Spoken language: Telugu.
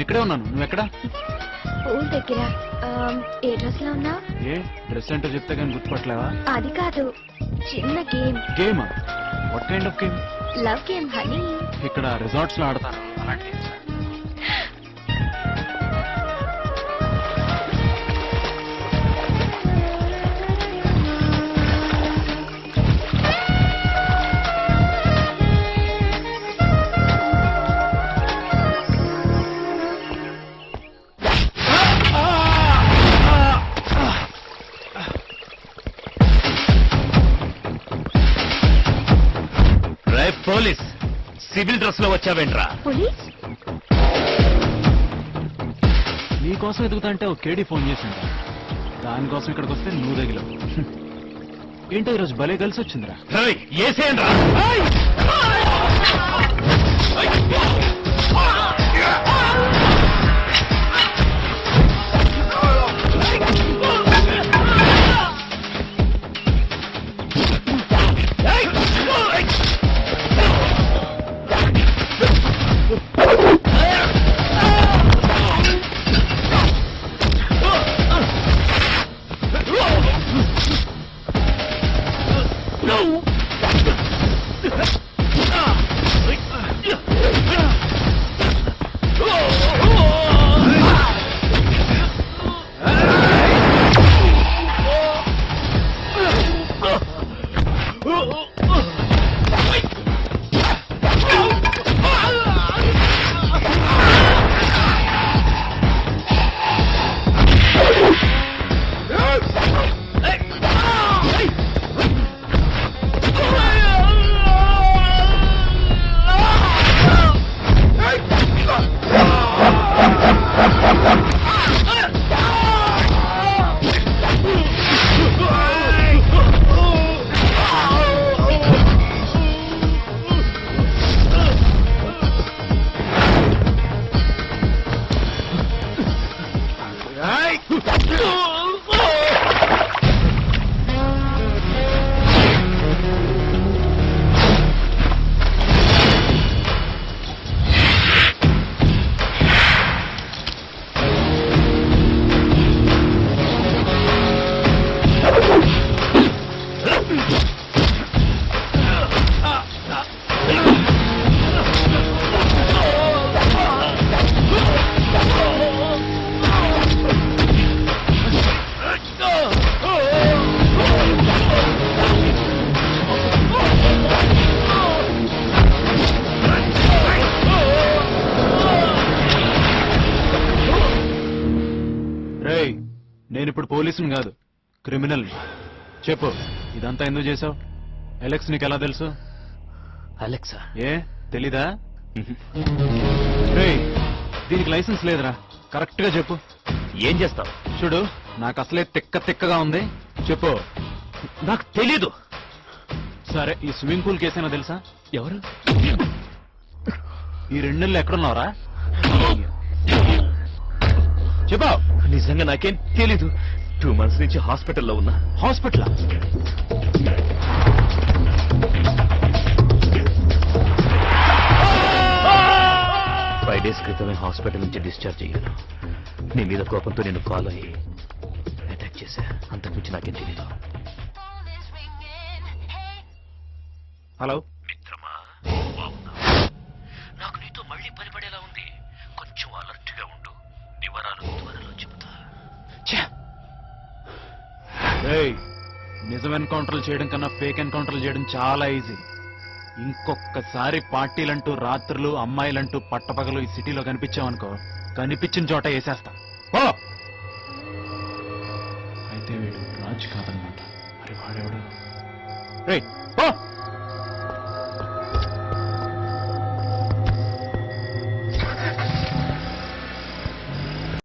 నేను ఇక్కడే ఉన్నాను. నువ్వు ఎక్కడ? పూల్ దగ్గర. ఏ డ్రెస్ లో ఉన్నా? ఏ డ్రెస్ అంటే చెప్తే కానీ గుర్తుపట్టలేవా? అది కాదు, చిన్న గేమ్. గేమా? What kind of game? Love game honey. ఇక్కడ రిసార్ట్స్ లో ఆడతారు అలాంటి గేమ్స్. పోలీస్ సివిల్ డ్రెస్ లో వచ్చావేంట్రా? పోలీస్ నీకోసం ఎదుగుతాంటే ఒక కేడీ ఫోన్ చేసిండ్రా. దానికోసం ఇక్కడికి వస్తే నువ్వు తగిలావు. ఏంటో ఈరోజు భలే కలిసి వచ్చిందిరా. ఏసేయండ్రా. నేను ఇప్పుడు పోలీసుని కాదు, క్రిమినల్. చెప్పు, ఇదంతా ఎందుకు చేసావు? అలెక్స్ నీకు ఎలా తెలుసు? అలెక్సా? ఏ తెలీదా? దీనికి లైసెన్స్ లేదురా. కరెక్ట్ గా చెప్పు. ఏం చేస్తావు? చూడు, నాకు అసలే తిక్కగా ఉంది. చెప్పు. నాకు తెలీదు. సరే, ఈ స్విమ్మింగ్ పూల్ కేసైనా తెలుసా? ఎవరు? ఈ 2 నెలలు ఎక్కడున్నావురా? చెప్పావు. నిజంగా నాకేం తెలీదు. 2 months నుంచి హాస్పిటల్లో ఉన్నా. హాస్పిటల్? 5 days క్రితమే హాస్పిటల్ నుంచి డిశ్చార్జ్ అయ్యాను. నీ మీద కోపంతో నేను కాల్ అయ్యి అటాక్ చేశా. అంతకుమించి నాకేం తెలీదు. హలో మిత్రమా, నాకు నీతో మళ్ళీ పనిపడేలా ఉంది. కొంచెం అలర్ట్ గా ఉండు. వివరాలు త్వరలో చెబుతా. నిజం ఎన్కౌంటర్లు చేయడం కన్నా ఫేక్ ఎన్కౌంటర్లు చేయడం చాలా ఈజీ. ఇంకొకసారి పార్టీలంటూ, రాత్రులు, అమ్మాయిలంటూ పట్టపగలు ఈ సిటీలో కనిపించామనుకో, కనిపించిన చోట వేసేస్తా. అయితే వీడు రాజు కాదనమాట. మరి వాడెవడు?